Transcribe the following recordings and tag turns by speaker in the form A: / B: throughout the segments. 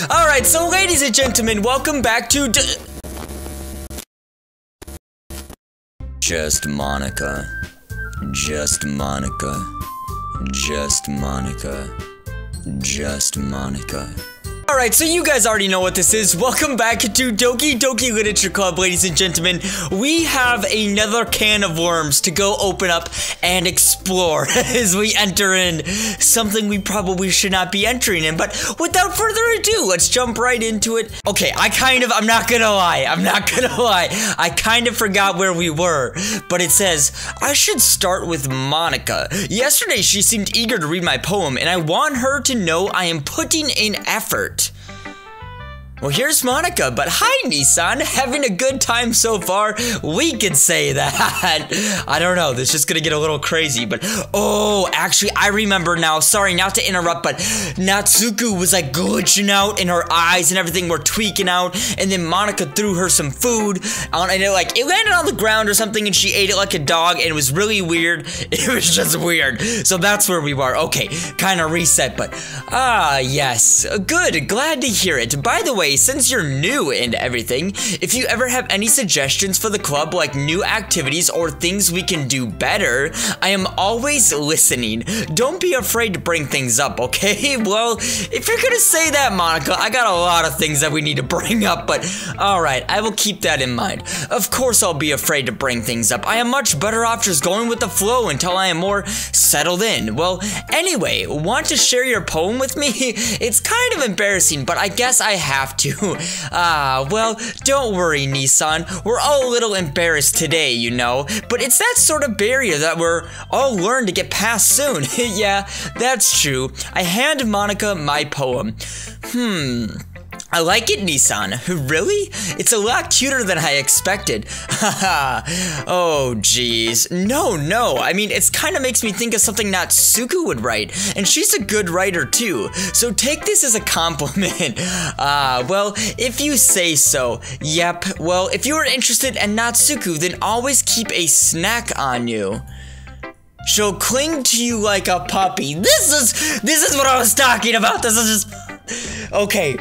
A: Alright, so ladies and gentlemen, welcome back to Just Monica. Just Monica. Just Monica. Just Monica. Alright, so you guys already know what this is. Welcome back to Doki Doki Literature Club, ladies and gentlemen. We have another can of worms to go open up and explore as we enter in something we probably should not be entering in. But without further ado, let's jump right into it. Okay, I'm not gonna lie. I kind of forgot where we were. But it says, I should start with Monica. Yesterday, she seemed eager to read my poem, and I want her to know I am putting in effort. Well, here's Monica, but hi, Nissan. Having a good time so far? We could say that. I don't know, this is just gonna get a little crazy, but oh, actually, I remember now. Sorry, not to interrupt, but Natsuko was like glitching out and her eyes and everything were tweaking out, and then Monica threw her some food, and it landed on the ground or something, and she ate it like a dog, and it was really weird. It was just weird. So that's where we were. Okay, kind of reset, but yes. Good, glad to hear it. By the way, since you're new and everything, if you ever have any suggestions for the club, like new activities or things we can do better, I am always listening. Don't be afraid to bring things up, okay? Well, if you're gonna say that, Monica, I got a lot of things that we need to bring up, but alright, I will keep that in mind. Of course I'll be afraid to bring things up. I am much better off just going with the flow until I am more settled in. Well, anyway, want to share your poem with me? It's kind of embarrassing, but I guess I have to. Well, don't worry, Nissan. We're all a little embarrassed today, you know, but it's that sort of barrier that we're all learn to get past soon. Yeah, that's true. I hand Monica my poem. I like it, Nissan. Really? It's a lot cuter than I expected. Haha. Oh, jeez. No. I mean, it kind of makes me think of something Natsuko would write. And she's a good writer, too. So take this as a compliment. Well, if you say so. Yep. Well, if you are interested in Natsuko, then always keep a snack on you. She'll cling to you like a puppy. This is what I was talking about. This is just... Okay,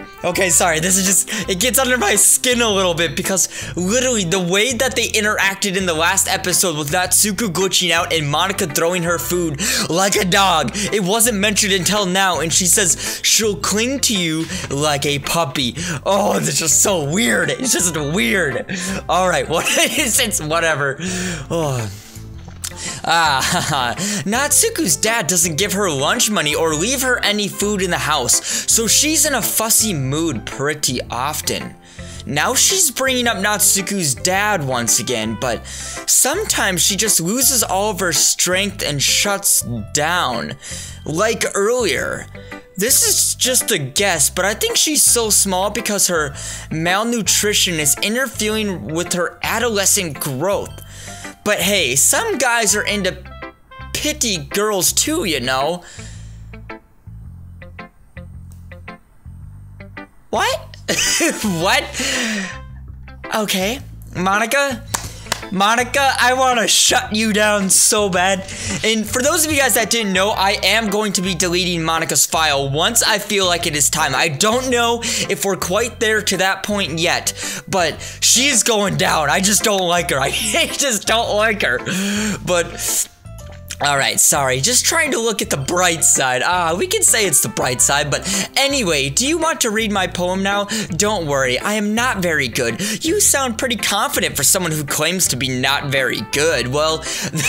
A: sorry, this is just, it gets under my skin a little bit because literally the way that they interacted in the last episode with Natsuko glitching out and Monica throwing her food like a dog, it wasn't mentioned until now, and she says she'll cling to you like a puppy. Oh, it's just so weird. It's just weird. Alright, it's whatever. Oh. Natsuko's dad doesn't give her lunch money or leave her any food in the house, so she's in a fussy mood pretty often. Now she's bringing up Natsuko's dad once again, but sometimes she just loses all of her strength and shuts down, like earlier. This is just a guess, but I think she's so small because her malnutrition is interfering with her adolescent growth. But hey, some guys are into pity girls too, you know. What? What? Okay, Monica, I want to shut you down so bad. And for those of you guys that didn't know, I am going to be deleting Monica's file once I feel like it is time. I don't know if we're quite there to that point yet, but she's going down. I just don't like her. I just don't like her. But... alright, sorry, just trying to look at the bright side. We can say it's the bright side, but anyway, do you want to read my poem now? Don't worry, I am not very good. You sound pretty confident for someone who claims to be not very good. Well,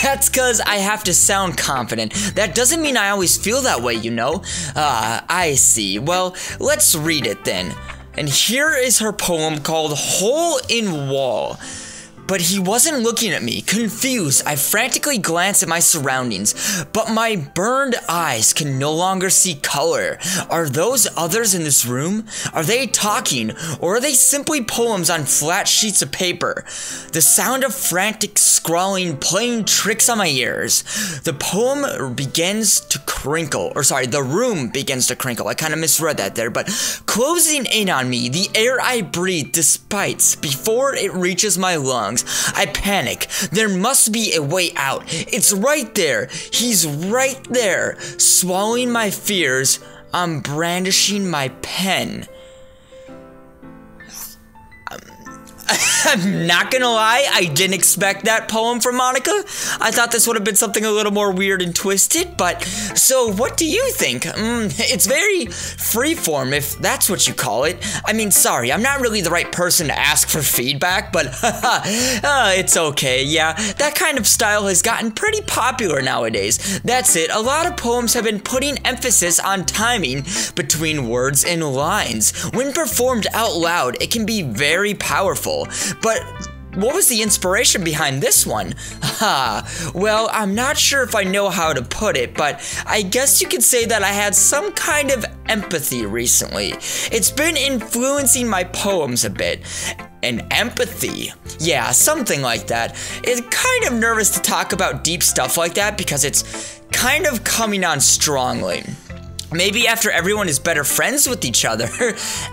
A: that's because I have to sound confident. That doesn't mean I always feel that way, you know? I see. Well, let's read it then. And here is her poem called Hole in Wall. But he wasn't looking at me. Confused, I frantically glanced at my surroundings, but my burned eyes can no longer see color. Are those others in this room? Are they talking, or are they simply poems on flat sheets of paper? The sound of frantic scrawling playing tricks on my ears. The poem begins to crinkle, the room begins to crinkle. I kind of misread that there, but closing in on me, the air I breathe dissipates before it reaches my lungs. I panic. There must be a way out. It's right there. He's right there. Swallowing my fears, I'm brandishing my pen. I'm not gonna lie, I didn't expect that poem from Monica. I thought this would have been something a little more weird and twisted, but so what do you think? It's very freeform, if that's what you call it. I mean, sorry, I'm not really the right person to ask for feedback, but it's okay. Yeah, that kind of style has gotten pretty popular nowadays. That's it, a lot of poems have been putting emphasis on timing between words and lines. When performed out loud, it can be very powerful. But what was the inspiration behind this one? Well, I'm not sure if I know how to put it, but I guess you could say that I had some kind of empathy recently. It's been influencing my poems a bit. And empathy. Yeah, something like that. It's kind of nervous to talk about deep stuff like that because it's kind of coming on strongly. Maybe after everyone is better friends with each other.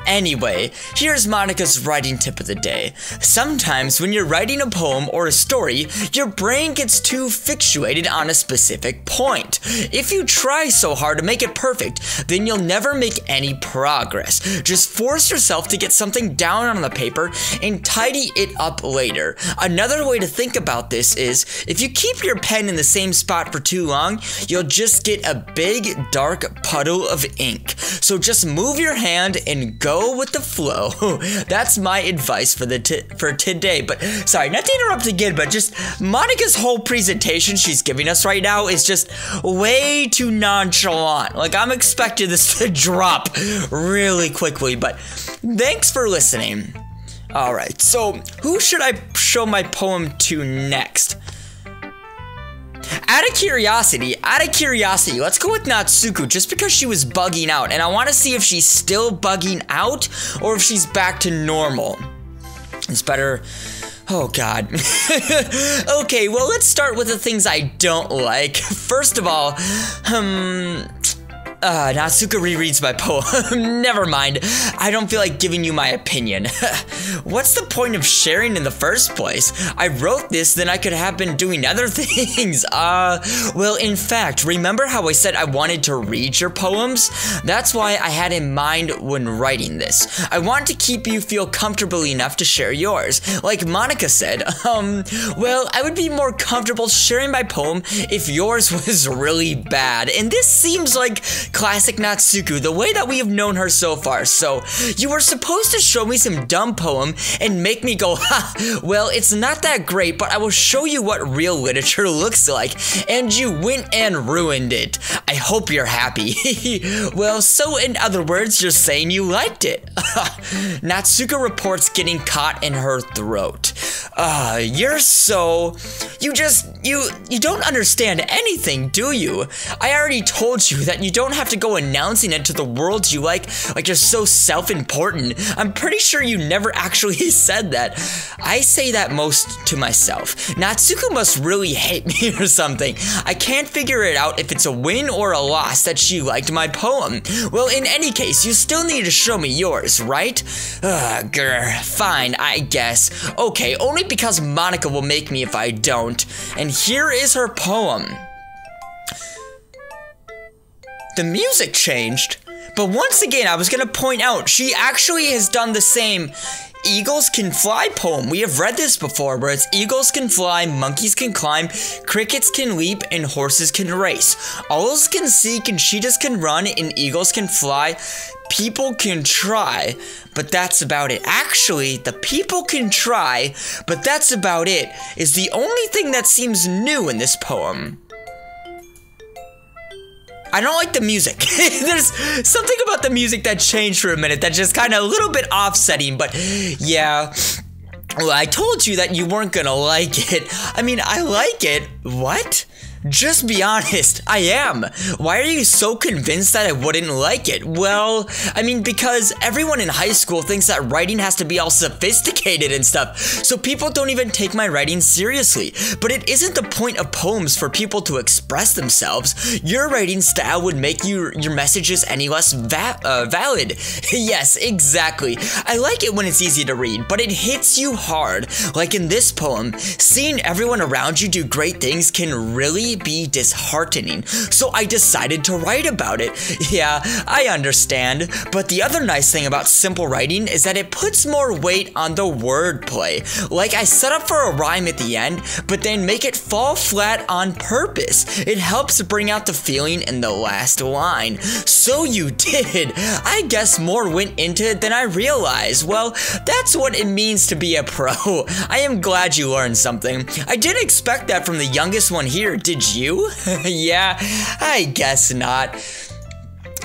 A: Anyway, here's Monica's writing tip of the day. Sometimes when you're writing a poem or a story, your brain gets too fixated on a specific point. If you try so hard to make it perfect, then you'll never make any progress. Just force yourself to get something down on the paper and tidy it up later. Another way to think about this is, if you keep your pen in the same spot for too long, you'll just get a big, dark puddle of ink. So just move your hand and go with the flow. That's my advice for today. But sorry, not to interrupt again, but just Monica's whole presentation she's giving us right now is just way too nonchalant. Like, I'm expecting this to drop really quickly, but thanks for listening. Alright, so who should I show my poem to next? Out of curiosity, let's go with Natsuko just because she was bugging out, and I want to see if she's still bugging out or if she's back to normal. It's better. Oh god. Okay, well, let's start with the things I don't like. First of all, Natsuko rereads my poem. Never mind. I don't feel like giving you my opinion. What's the point of sharing in the first place? I wrote this, then I could have been doing other things. Well, in fact, remember how I said I wanted to read your poems? That's why I had in mind when writing this. I want to keep you feel comfortable enough to share yours. Like Monica said, well, I would be more comfortable sharing my poem if yours was really bad. And this seems like classic Natsuko, the way that we have known her so far. So, you were supposed to show me some dumb poem and make me go, ha, well, it's not that great, but I will show you what real literature looks like. And you went and ruined it. I hope you're happy. Well, so in other words, you're saying you liked it. Natsuko reports getting caught in her throat. You're so... You don't understand anything, do you? I already told you that you don't have to go announcing it to the world you like you're so self-important. I'm pretty sure you never actually said that. I say that most to myself. Natsuko must really hate me or something. I can't figure it out if it's a win or a loss that she liked my poem. Well, in any case, you still need to show me yours, right? Grr, fine, I guess. Okay, only because Monica will make me if I don't. And here is her poem. The music changed, but once again, I was gonna point out, she actually has done the same Eagles Can Fly poem. We have read this before, where it's eagles can fly, monkeys can climb, crickets can leap, and horses can race. Owls can seek, and cheetahs can run, and eagles can fly. People can try, but that's about it. Actually, the people can try, but that's about it, is the only thing that seems new in this poem. I don't like the music. There's something about the music that changed for a minute that just kind of a little bit offsetting, but yeah. Well, I told you that you weren't gonna like it. I mean, I like it. What? Just be honest, I am. Why are you so convinced that I wouldn't like it? Well, I mean, because everyone in high school thinks that writing has to be all sophisticated and stuff, so people don't even take my writing seriously. But it isn't the point of poems for people to express themselves. Your writing style would make your messages any less valid. Yes, exactly. I like it when it's easy to read, but it hits you hard. Like in this poem, seeing everyone around you do great things can really really be disheartening, so I decided to write about it. Yeah, I understand, but the other nice thing about simple writing is that it puts more weight on the wordplay. Like, I set up for a rhyme at the end, but then make it fall flat on purpose. It helps bring out the feeling in the last line. So you did. I guess more went into it than I realized. Well, that's what it means to be a pro. I am glad you learned something. I didn't expect that from the youngest one here, did you? Yeah, I guess not.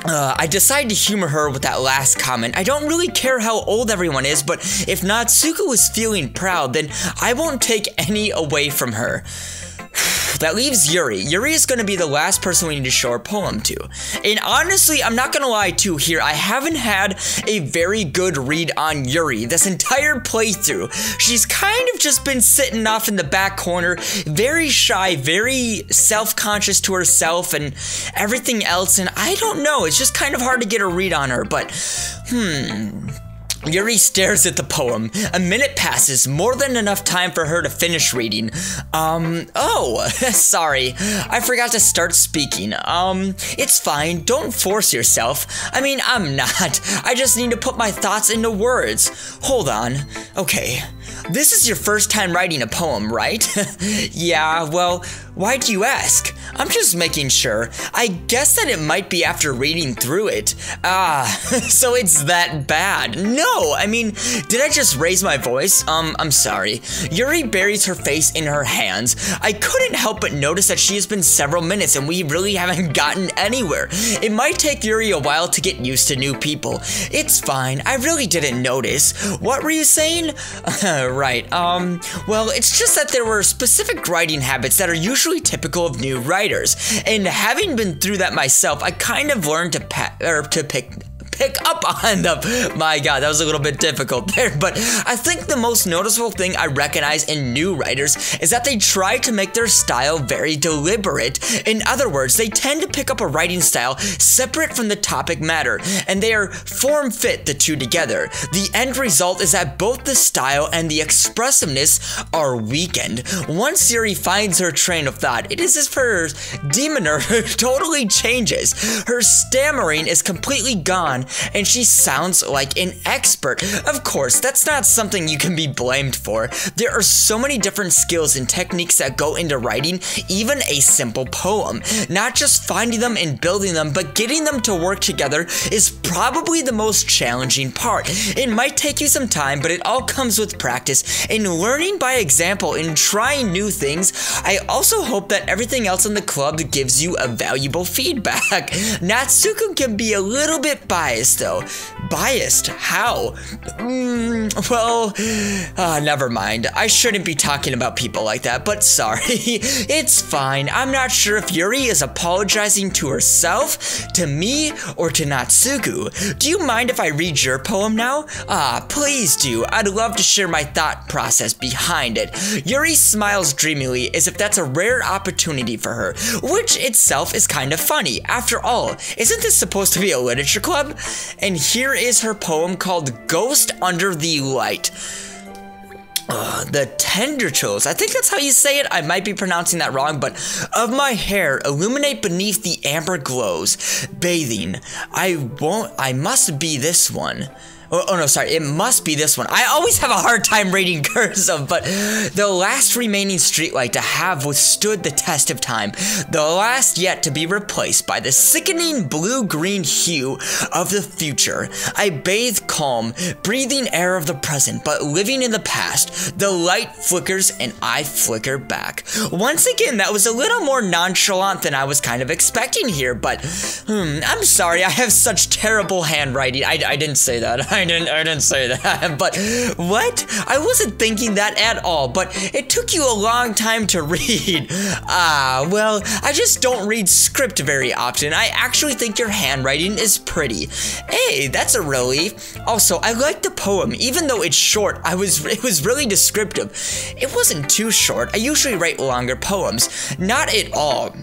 A: I decided to humor her with that last comment. I don't really care how old everyone is, but if Natsuko is feeling proud, then I won't take any away from her. That leaves Yuri. Yuri is going to be the last person we need to show our poem to. And honestly, I'm not going to lie too here, I haven't had a very good read on Yuri this entire playthrough. She's kind of just been sitting off in the back corner, very shy, very self-conscious to herself and everything else, and I don't know, it's just kind of hard to get a read on her, but Yuri stares at the poem. A minute passes, more than enough time for her to finish reading. Oh, sorry. I forgot to start speaking. It's fine. Don't force yourself. I mean, I'm not. I just need to put my thoughts into words. Hold on. Okay. This is your first time writing a poem, right? Yeah, well, why do you ask? I'm just making sure. I guess that it might be after reading through it. Ah, so it's that bad. No, I mean, did I just raise my voice? I'm sorry. Yuri buries her face in her hands. I couldn't help but notice that she has been several minutes and we really haven't gotten anywhere. It might take Yuri a while to get used to new people. It's fine, I really didn't notice. What were you saying? Right, well, it's just that there were specific writing habits that are usually typical of new writers, and having been through that myself, I kind of learned to pick up on them. My god, that was a little bit difficult there, but I think the most noticeable thing I recognize in new writers is that they try to make their style very deliberate. In other words, they tend to pick up a writing style separate from the topic matter, and they are form-fit the two together. The end result is that both the style and the expressiveness are weakened. Once Yuri finds her train of thought, it is as if her demeanor totally changes. Her stammering is completely gone, and she sounds like an expert. Of course, that's not something you can be blamed for. There are so many different skills and techniques that go into writing even a simple poem. Not just finding them and building them, but getting them to work together is probably the most challenging part. It might take you some time, but it all comes with practice and learning by example and trying new things. I also hope that everything else in the club gives you a valuable feedback. Natsuko can be a little bit biased though. Biased? How? Well, never mind. I shouldn't be talking about people like that, but sorry. It's fine. I'm not sure if Yuri is apologizing to herself, to me, or to Natsuko. Do you mind if I read your poem now? Please do. I'd love to share my thought process behind it. Yuri smiles dreamily as if that's a rare opportunity for her, which itself is kind of funny. After all, isn't this supposed to be a literature club? And here is her poem called Ghost Under the Light. The tender chills, I think that's how you say it, I might be pronouncing that wrong, but of my hair illuminate beneath the amber glows, bathing, I must be this one. Oh no, sorry, it must be this one. I always have a hard time reading cursive, but the last remaining streetlight to have withstood the test of time, the last yet to be replaced by the sickening blue-green hue of the future. I bathe calm, breathing air of the present, but living in the past. The light flickers and I flicker back. Once again, that was a little more nonchalant than I was kind of expecting here, but I'm sorry, I have such terrible handwriting. I didn't say that. I didn't say that, but what? I wasn't thinking that at all, but it took you a long time to read. Well, I just don't read script very often. I actually think your handwriting is pretty. Hey, that's a relief. Also, I like the poem, even though it's short. It was really descriptive. It wasn't too short. I usually write longer poems. Not at all.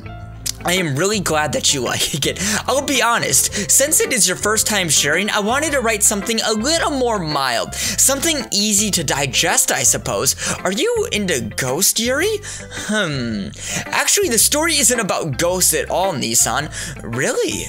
A: I am really glad that you like it. I'll be honest, since it is your first time sharing, I wanted to write something a little more mild. Something easy to digest, I suppose. Are you into ghosts, Yuri? Actually, the story isn't about ghosts at all, Nissan. Really?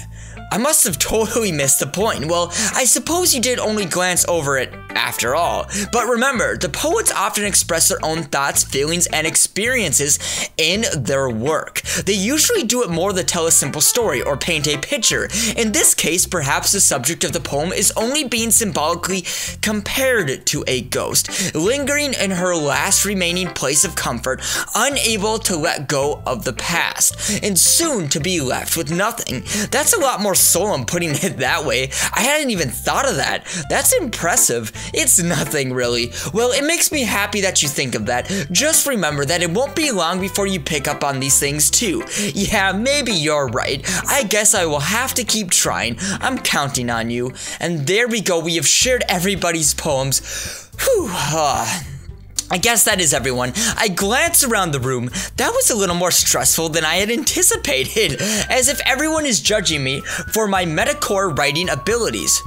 A: I must have totally missed the point. Well, I suppose you did only glance over it after all. But remember, the poets often express their own thoughts, feelings, and experiences in their work. They usually do it more to tell a simple story or paint a picture. In this case, perhaps the subject of the poem is only being symbolically compared to a ghost, lingering in her last remaining place of comfort, unable to let go of the past, and soon to be left with nothing. That's a lot more solemn putting it that way. I hadn't even thought of that. That's impressive. It's nothing really. Well, it makes me happy that you think of that. Just remember that it won't be long before you pick up on these things too. Yeah, maybe you're right. I guess I will have to keep trying. I'm counting on you. And there we go. We have shared everybody's poems. Whew. I guess that is everyone. I glanced around the room. That was a little more stressful than I had anticipated, as if everyone is judging me for my metacore writing abilities.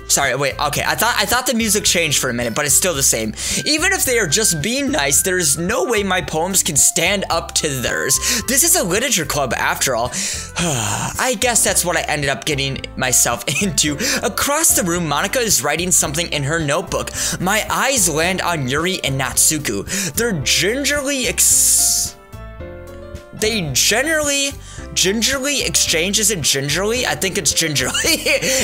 A: Sorry, wait, okay, I thought the music changed for a minute, but it's still the same. Even if they are just being nice, there is no way my poems can stand up to theirs. This is a literature club after all. I guess that's what I ended up getting myself into. Across the room, Monika is writing something in her notebook. My eyes land on Yuri and Natsuko. Gingerly exchange, is it gingerly? I think it's gingerly.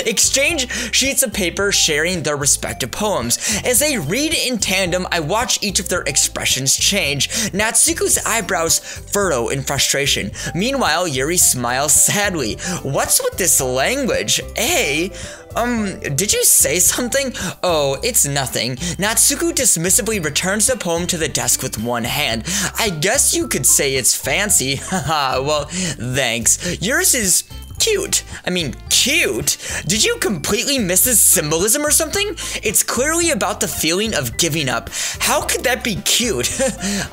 A: Exchange sheets of paper sharing their respective poems. As they read in tandem, I watch each of their expressions change. Natsuko's eyebrows furrow in frustration. Meanwhile, Yuri smiles sadly. What's with this language? Did you say something? Oh, it's nothing. Natsuko dismissively returns the poem to the desk with one hand. I guess you could say it's fancy. Haha, well, thanks. Yours is cute. I mean, cute? Did you completely miss this symbolism or something? It's clearly about the feeling of giving up. How could that be cute?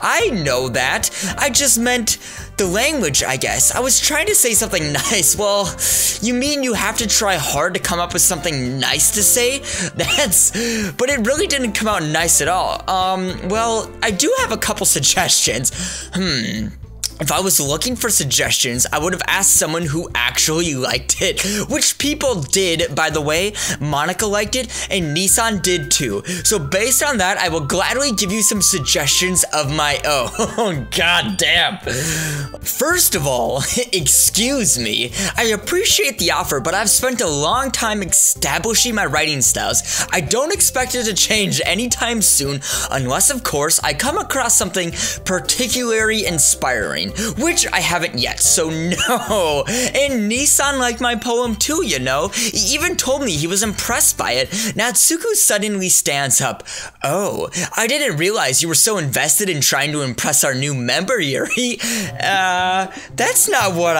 A: I know that. I just meant the language, I guess. I was trying to say something nice. Well, you mean you have to try hard to come up with something nice to say? But it really didn't come out nice at all. Well, I do have a couple suggestions. If I was looking for suggestions, I would have asked someone who actually liked it, which people did, by the way. Monika liked it, and Nissan did too. So based on that, I will gladly give you some suggestions of my own. Oh, god damn. First of all, excuse me. I appreciate the offer, but I've spent a long time establishing my writing styles. I don't expect it to change anytime soon, unless, of course, I come across something particularly inspiring, which I haven't yet, so no. And Nissan liked my poem too, you know. He even told me he was impressed by it. Natsuko suddenly stands up. Oh, I didn't realize you were so invested in trying to impress our new member, Yuri. That's not what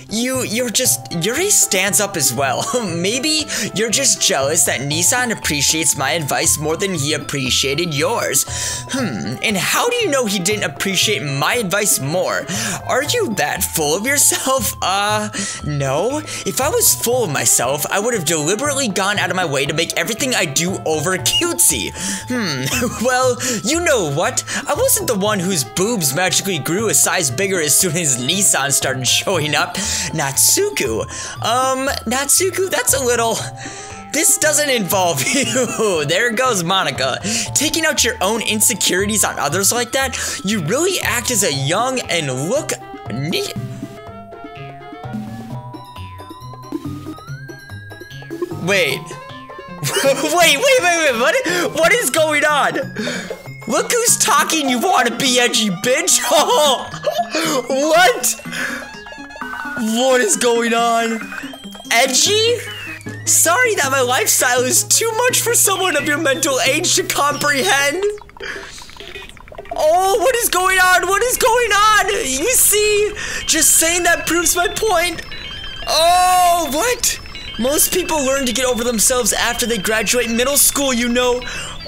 A: Yuri stands up as well. Maybe you're just jealous that Nissan appreciates my advice more than he appreciated yours. And how do you know he didn't appreciate my advice more? Are you that full of yourself? No. If I was full of myself, I would have deliberately gone out of my way to make everything I do over cutesy. Well, you know what? I wasn't the one whose boobs magically grew a size bigger as soon as Nissan started showing up. Natsuko, that's a little... This doesn't involve you. There goes Monika. Taking out your own insecurities on others like that, you really act as a young and look neat. Wait. wait, what is going on? Look who's talking, you wanna be edgy bitch. Oh, what? What is going on? Edgy? Sorry that my lifestyle is too much for someone of your mental age to comprehend. Oh, what is going on? What is going on? You see? Just saying that proves my point. Oh, what? Most people learn to get over themselves after they graduate middle school, you know.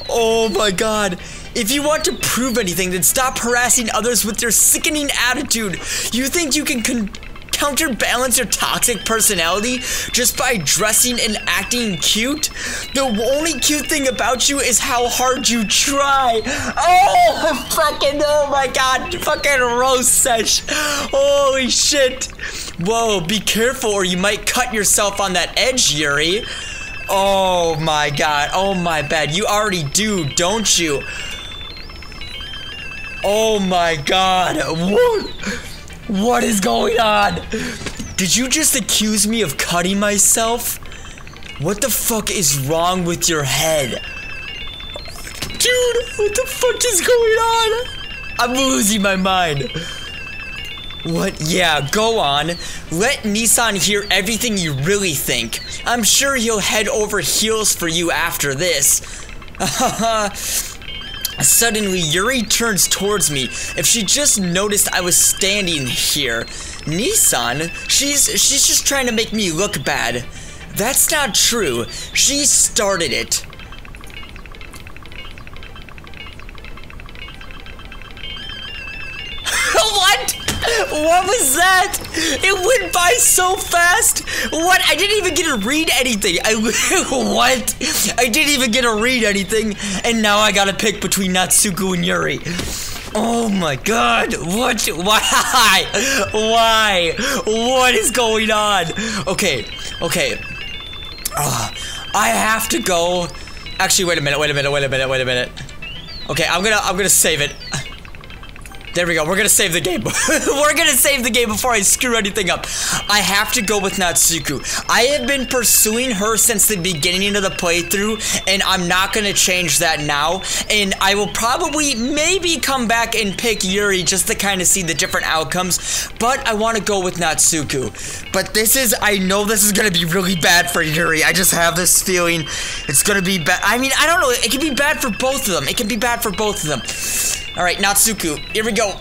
A: Oh my god. If you want to prove anything, then stop harassing others with your sickening attitude. You think you can counterbalance your toxic personality just by dressing and acting cute? The only cute thing about you is how hard you try. Oh my god, fucking roast sesh. Holy shit. Whoa, be careful or you might cut yourself on that edge, Yuri. Oh my god, oh my bad. You already do, don't you? Oh my god. What is going on? Did you just accuse me of cutting myself? What the fuck is wrong with your head? Dude, what the fuck is going on? I'm losing my mind. What? Yeah, go on. Let Nissan hear everything you really think. I'm sure he'll head over heels for you after this. Suddenly, Yuri turns towards me. If she just noticed I was standing here. Nissan? She's just trying to make me look bad. That's not true. She started it. What? What was that? It went by so fast. What? I didn't even get to read anything. What? I didn't even get to read anything. And now I gotta pick between Natsuko and Yuri. Oh my god. What? Why? Why? What is going on? Okay. I have to go. Actually, wait a minute. Okay, I'm gonna save it. There we go. We're gonna save the game. We're gonna save the game before I screw anything up. I have to go with Natsuko. I have been pursuing her since the beginning of the playthrough, and I'm not gonna change that now. And I will probably maybe come back and pick Yuri just to kind of see the different outcomes. But I want to go with Natsuko. But I know this is gonna be really bad for Yuri. I just have this feeling it's gonna be bad. I mean, I don't know. It can be bad for both of them. It can be bad for both of them. All right, Natsuko, here we go.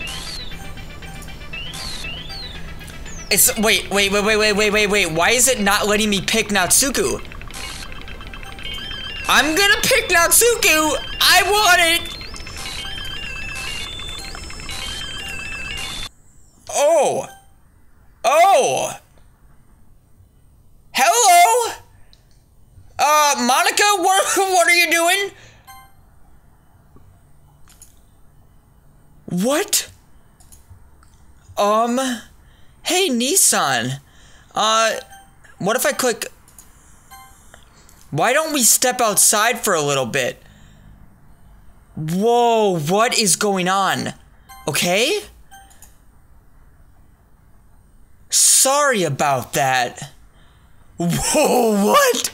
A: Wait. Why is it not letting me pick Natsuko? I'm gonna pick Natsuko. I want it. Oh. Hello. Monica, what are you doing? What? Hey, Nissan. What if I click... Why don't we step outside for a little bit? Whoa, what is going on? Okay? Sorry about that. Whoa, what?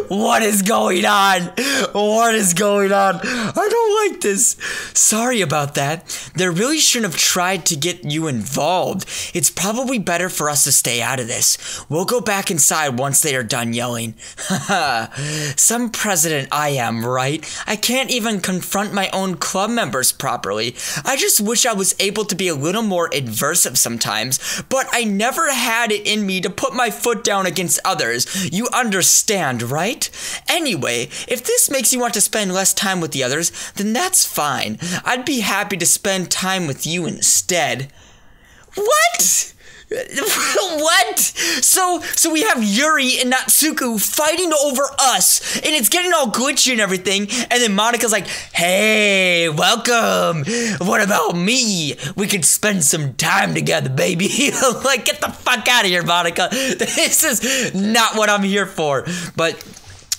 A: What is going on? What is going on? I don't like this. Sorry about that. They really shouldn't have tried to get you involved. It's probably better for us to stay out of this. We'll go back inside once they are done yelling. Haha. Some president I am, right? I can't even confront my own club members properly. I just wish I was able to be a little more adversive sometimes, but I never had it in me to put my foot down against others. You understand, right? Anyway, if this makes you want to spend less time with the others, then that's fine. I'd be happy to spend time with you instead. What? What? So we have Yuri and Natsuko fighting over us, and it's getting all glitchy and everything, and then Monica's like, hey, welcome. What about me? We could spend some time together, baby. Like, get the fuck out of here, Monica. This is not what I'm here for. But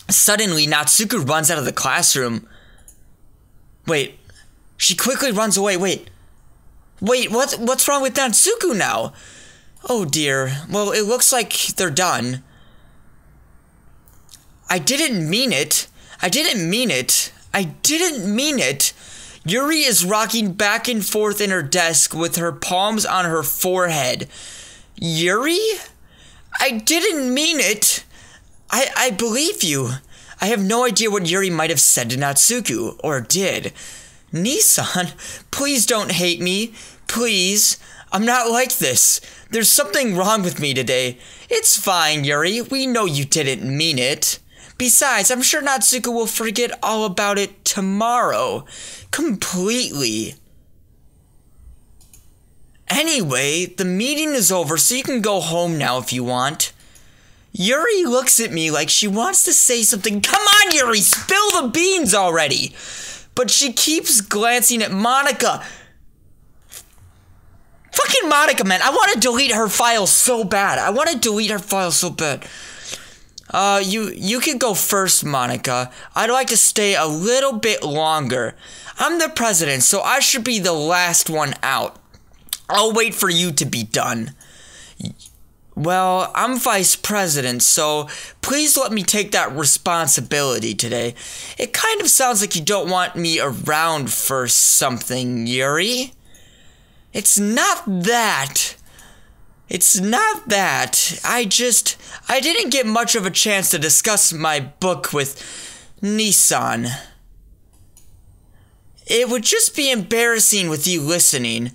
A: suddenly, Natsuko runs out of the classroom. Wait, she quickly runs away. Wait, what's wrong with Natsuko now? Oh dear. Well, it looks like they're done. I didn't mean it. Yuri is rocking back and forth in her desk with her palms on her forehead. Yuri? I didn't mean it. I believe you. I have no idea what Yuri might have said to Natsuko, or did. Nissan, please don't hate me. Please. I'm not like this. There's something wrong with me today. It's fine, Yuri. We know you didn't mean it. Besides, I'm sure Natsuko will forget all about it tomorrow. Completely. Anyway, the meeting is over, so you can go home now if you want. Yuri looks at me like she wants to say something. Come on, Yuri, spill the beans already. But she keeps glancing at Monika. Fucking Monika, man. I want to delete her file so bad. You can go first, Monika. I'd like to stay a little bit longer. I'm the president, so I should be the last one out. I'll wait for you to be done. Well, I'm vice president, so please let me take that responsibility today. It kind of sounds like you don't want me around for something, Yuri. It's not that. I didn't get much of a chance to discuss my book with Nissan. It would just be embarrassing with you listening.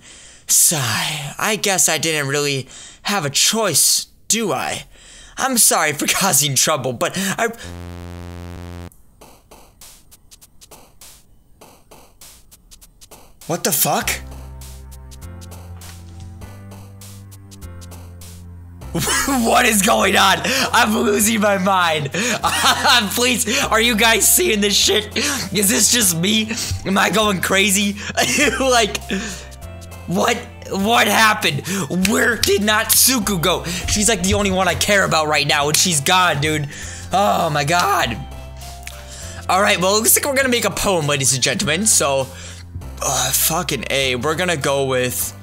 A: Sigh, I guess I didn't really have a choice, do I? I'm sorry for causing trouble, but What the fuck? What is going on? I'm losing my mind. Please, are you guys seeing this shit? Is this just me? Am I going crazy? Like, what happened? Where did Natsuko go? She's like the only one I care about right now, and she's gone, dude. Oh my god. Alright, well, it looks like we're gonna make a poem, ladies and gentlemen, so... fucking A. We're gonna go with...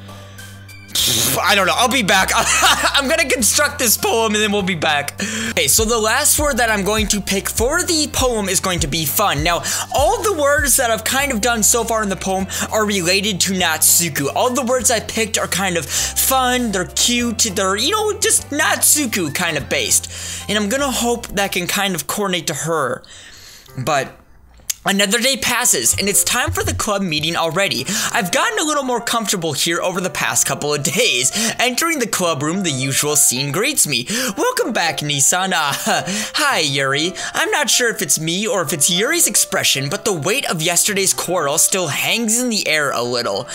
A: I don't know, I'll be back. I'm gonna construct this poem and then we'll be back. Okay, so the last word that I'm going to pick for the poem is going to be fun. Now, all the words that I've kind of done so far in the poem are related to Natsuko. All the words I picked are kind of fun, they're cute, they're, you know, just Natsuko kind of based. And I'm gonna hope that can kind of coordinate to her. But... another day passes, and it's time for the club meeting already. I've gotten a little more comfortable here over the past couple of days. Entering the club room, the usual scene greets me. Welcome back, Nissan. Hi, Yuri. I'm not sure if it's me or if it's Yuri's expression, but the weight of yesterday's quarrel still hangs in the air a little.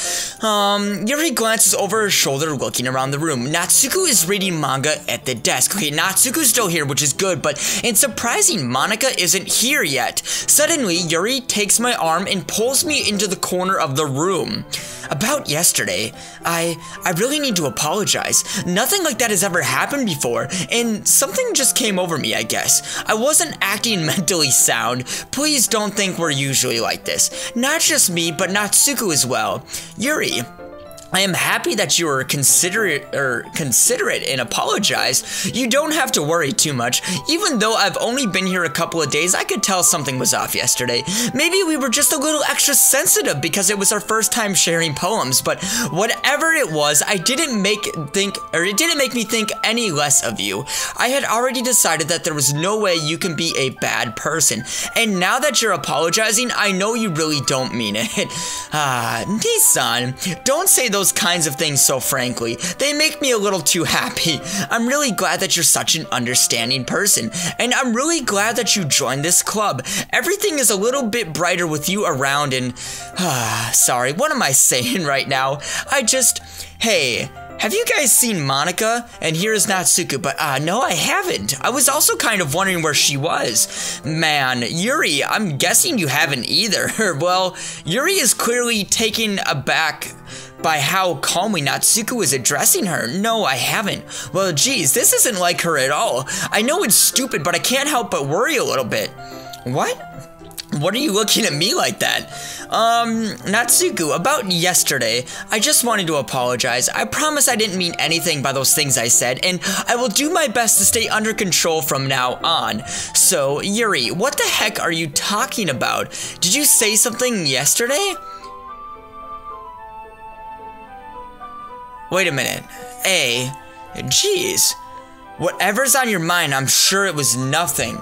A: Yuri glances over her shoulder, looking around the room. Natsuko is reading manga at the desk. Okay, Natsuko's still here, which is good, but it's surprising Monika isn't here yet. Suddenly, Yuri takes my arm and pulls me into the corner of the room. About yesterday, I really need to apologize. Nothing like that has ever happened before, and something just came over me, I guess. I wasn't acting mentally sound. Please don't think we're usually like this. Not just me, but Natsuko as well. Yuri, I am happy that you were considerate and apologize. You don't have to worry too much. Even though I've only been here a couple of days, I could tell something was off yesterday. Maybe we were just a little extra sensitive because it was our first time sharing poems, but whatever it was, it didn't make me think any less of you. I had already decided that there was no way you can be a bad person. And now that you're apologizing, I know you really don't mean it. Nissan, don't say those kinds of things so frankly. They make me a little too happy. I'm really glad that you're such an understanding person, and I'm really glad that you joined this club. Everything is a little bit brighter with you around, and sorry, what am I saying right now? Hey, have you guys seen Monika? And here is Natsuko, but no, I haven't. I was also kind of wondering where she was. Man, Yuri, I'm guessing you haven't either. Well, Yuri is clearly taken aback by how calmly Natsuko is addressing her. No, I haven't. Well, geez, this isn't like her at all. I know it's stupid, but I can't help but worry a little bit. What? What are you looking at me like that? Natsuko, about yesterday, I just wanted to apologize. I promise I didn't mean anything by those things I said, and I will do my best to stay under control from now on. So, Yuri, what the heck are you talking about? Did you say something yesterday? Wait a minute. Jeez. Whatever's on your mind, I'm sure it was nothing.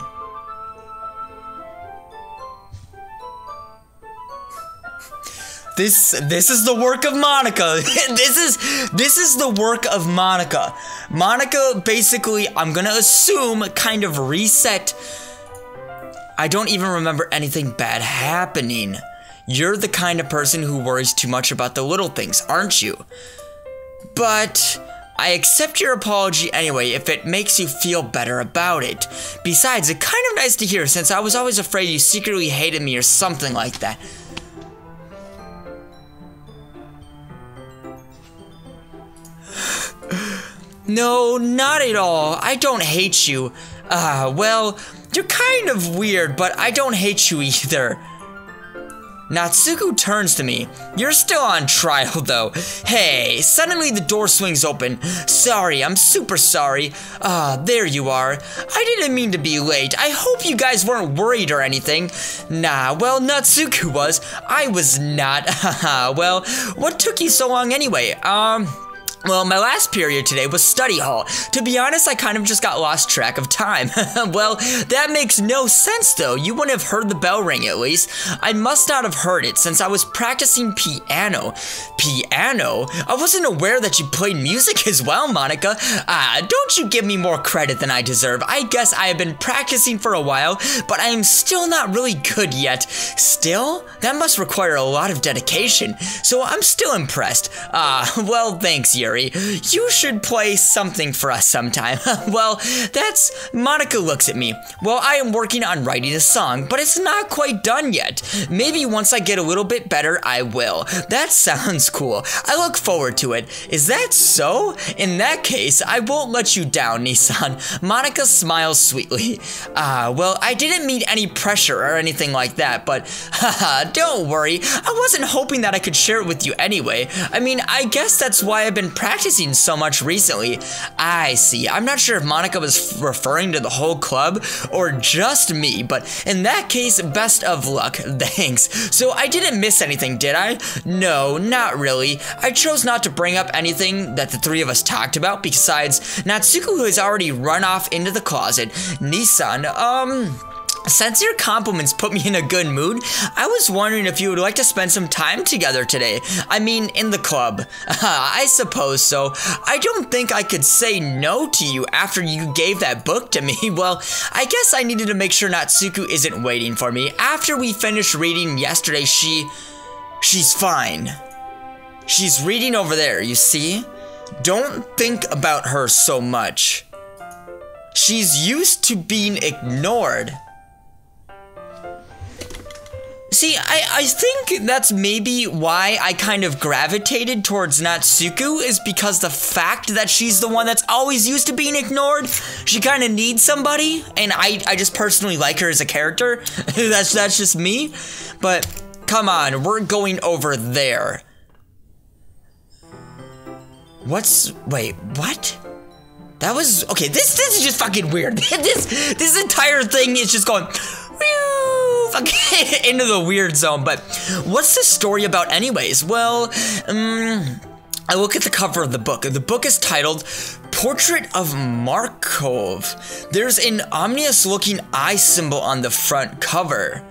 A: This is the work of Monika. This is the work of Monika. Monika basically, I'm gonna assume, kind of reset I don't even remember anything bad happening. You're the kind of person who worries too much about the little things, aren't you? But I accept your apology anyway if it makes you feel better about it. Besides, it's kind of nice to hear since I was always afraid you secretly hated me or something like that. No, not at all. I don't hate you. Well, you're kind of weird, but I don't hate you either. Natsuko turns to me. You're still on trial, though. Hey, suddenly the door swings open. Sorry, I'm super sorry. There you are. I didn't mean to be late. I hope you guys weren't worried or anything. Nah, well, Natsuko was. I was not. Haha, well, what took you so long anyway? Well, my last period today was study hall. To be honest, I kind of just got lost track of time. Well, that makes no sense though. You wouldn't have heard the bell ring at least. I must not have heard it since I was practicing piano. Piano? I wasn't aware that you played music as well, Monica. Don't you give me more credit than I deserve. I guess I have been practicing for a while, but I am still not really good yet. Still? That must require a lot of dedication. So I'm still impressed. Well, thanks, Yuri. You should play something for us sometime. Well, Monica looks at me. Well, I am working on writing a song, but it's not quite done yet. Maybe once I get a little bit better, I will. That sounds cool. I look forward to it. Is that so? In that case, I won't let you down, Nissan. Monica smiles sweetly. Well, I didn't mean any pressure or anything like that, but haha, don't worry. I wasn't hoping that I could share it with you anyway. I mean, I guess that's why I've been practicing so much recently. I see. I'm not sure if Monica was referring to the whole club or just me, but in that case, best of luck. Thanks. So I didn't miss anything, did I? No, not really. I chose not to bring up anything that the three of us talked about. Besides, Natsuko has already run off into the closet. Nissan, since your compliments put me in a good mood, I was wondering if you would like to spend some time together today. I mean, in the club. I suppose so. I don't think I could say no to you after you gave that book to me. Well, I guess I needed to make sure Natsuko isn't waiting for me. After we finished reading yesterday, she's fine. She's reading over there, you see? Don't think about her so much. She's used to being ignored. See, I think that's maybe why I kind of gravitated towards Natsuko is because the fact that she's the one that's always used to being ignored. She kind of needs somebody, and I just personally like her as a character. that's just me. But come on, we're going over there. Wait, what? That was, okay, this is just fucking weird. This entire thing is just going into the weird zone. But what's the story about anyways? Well, I look at the cover of the book. The book is titled Portrait of Markov. There's an ominous looking eye symbol on the front cover.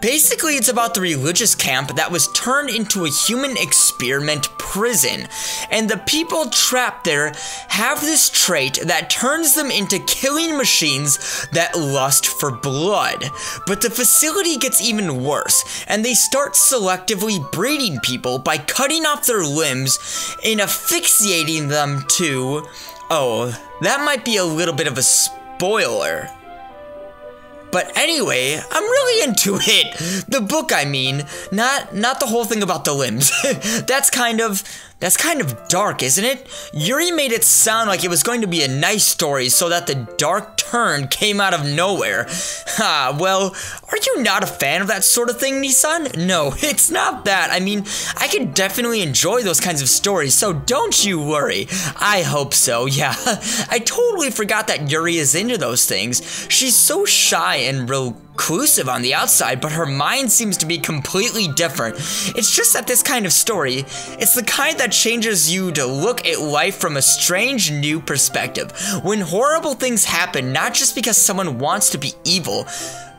A: Basically, it's about the religious camp that was turned into a human experiment prison, and the people trapped there have this trait that turns them into killing machines that lust for blood. But the facility gets even worse, and they start selectively breeding people by cutting off their limbs and asphyxiating them to... Oh, that might be a little bit of a spoiler. But anyway, I'm really into it. The book, I mean, not the whole thing about the limbs. That's kind of dark, isn't it? Yuri made it sound like it was going to be a nice story so that the dark turn came out of nowhere. Well, are you not a fan of that sort of thing, Nissan? No, it's not that. I mean, I can definitely enjoy those kinds of stories, so don't you worry. I hope so, yeah. I totally forgot that Yuri is into those things. She's so shy and reclusive on the outside, but her mind seems to be completely different. It's just that this kind of story, it's the kind that changes you to look at life from a strange new perspective. When horrible things happen, not just because someone wants to be evil,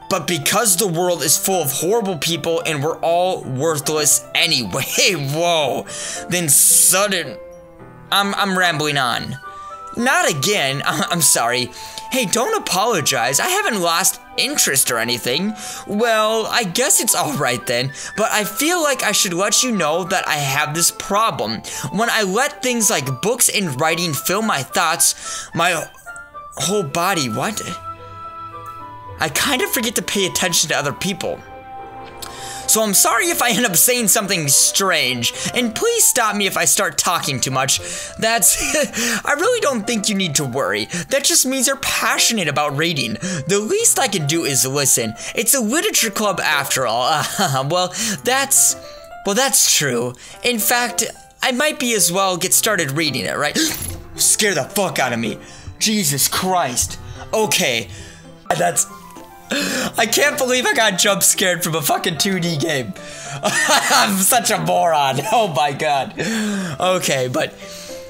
A: but because the world is full of horrible people and we're all worthless anyway. Whoa. Then I'm rambling on. Not again. I'm sorry. Hey, don't apologize. I haven't lost interest or anything, well, I guess it's alright then, but I feel like I should let you know that I have this problem. When I let things like books and writing fill my thoughts, my whole body, what? I kind of forget to pay attention to other people. So I'm sorry if I end up saying something strange, and please stop me if I start talking too much. I really don't think you need to worry. That just means you're passionate about reading. The least I can do is listen. It's a literature club after all. Well, that's true. In fact, I might be as well get started reading it, right? Scare the fuck out of me. Jesus Christ. Okay, I can't believe I got jump scared from a fucking 2D game. I'm such a moron. Oh my god. Okay, but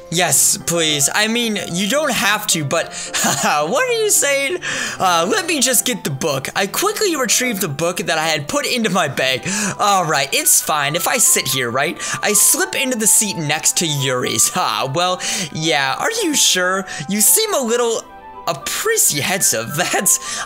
A: yes, please. I mean, you don't have to, but what are you saying? Let me just get the book. I quickly retrieved the book that I had put into my bag. Alright, it's fine if I sit here, right? I slip into the seat next to Yuri's. Well, yeah, are you sure? You seem a little appreciative.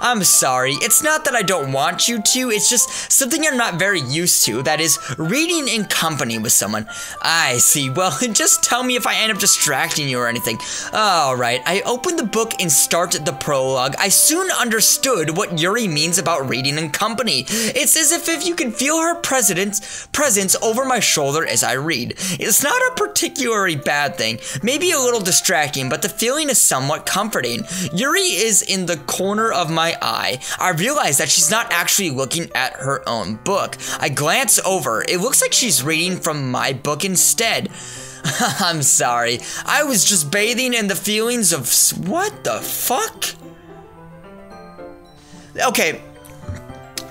A: I'm sorry. It's not that I don't want you to, it's just something I'm not very used to. That is, reading in company with someone. I see. Well, just tell me if I end up distracting you or anything. Alright, I opened the book and start the prologue. I soon understood what Yuri means about reading in company. It's as if you can feel her presence over my shoulder as I read. It's not a particularly bad thing, maybe a little distracting, but the feeling is somewhat comforting. Yuri is in the corner of my eye. I realize that she's not actually looking at her own book. I glance over. It looks like she's reading from my book instead. I'm sorry. I was just bathing in the feelings of... What the fuck? Okay.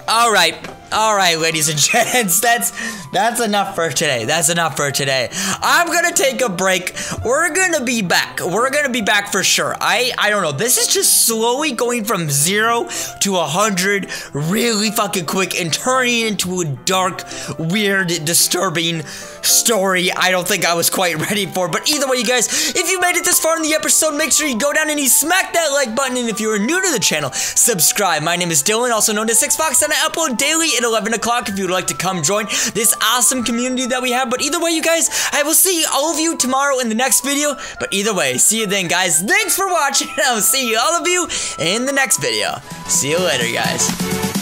A: Alright, ladies and gents, that's enough for today. That's enough for today. I'm gonna take a break. We're gonna be back. We're gonna be back for sure. I don't know. This is just slowly going from 0 to 100 really fucking quick and turning into a dark, weird, disturbing story I don't think I was quite ready for. But either way, you guys, if you made it this far in the episode, make sure you go down and you smack that like button. And if you are new to the channel, subscribe. My name is Dylan, also known as SixxFox, and I upload daily at 11 o'clock if you would like to come join this awesome community that we have. But either way, you guys, I will see all of you tomorrow in the next video. But either way, see you then, guys. Thanks for watching. I'll see all of you in the next video. See you later, guys.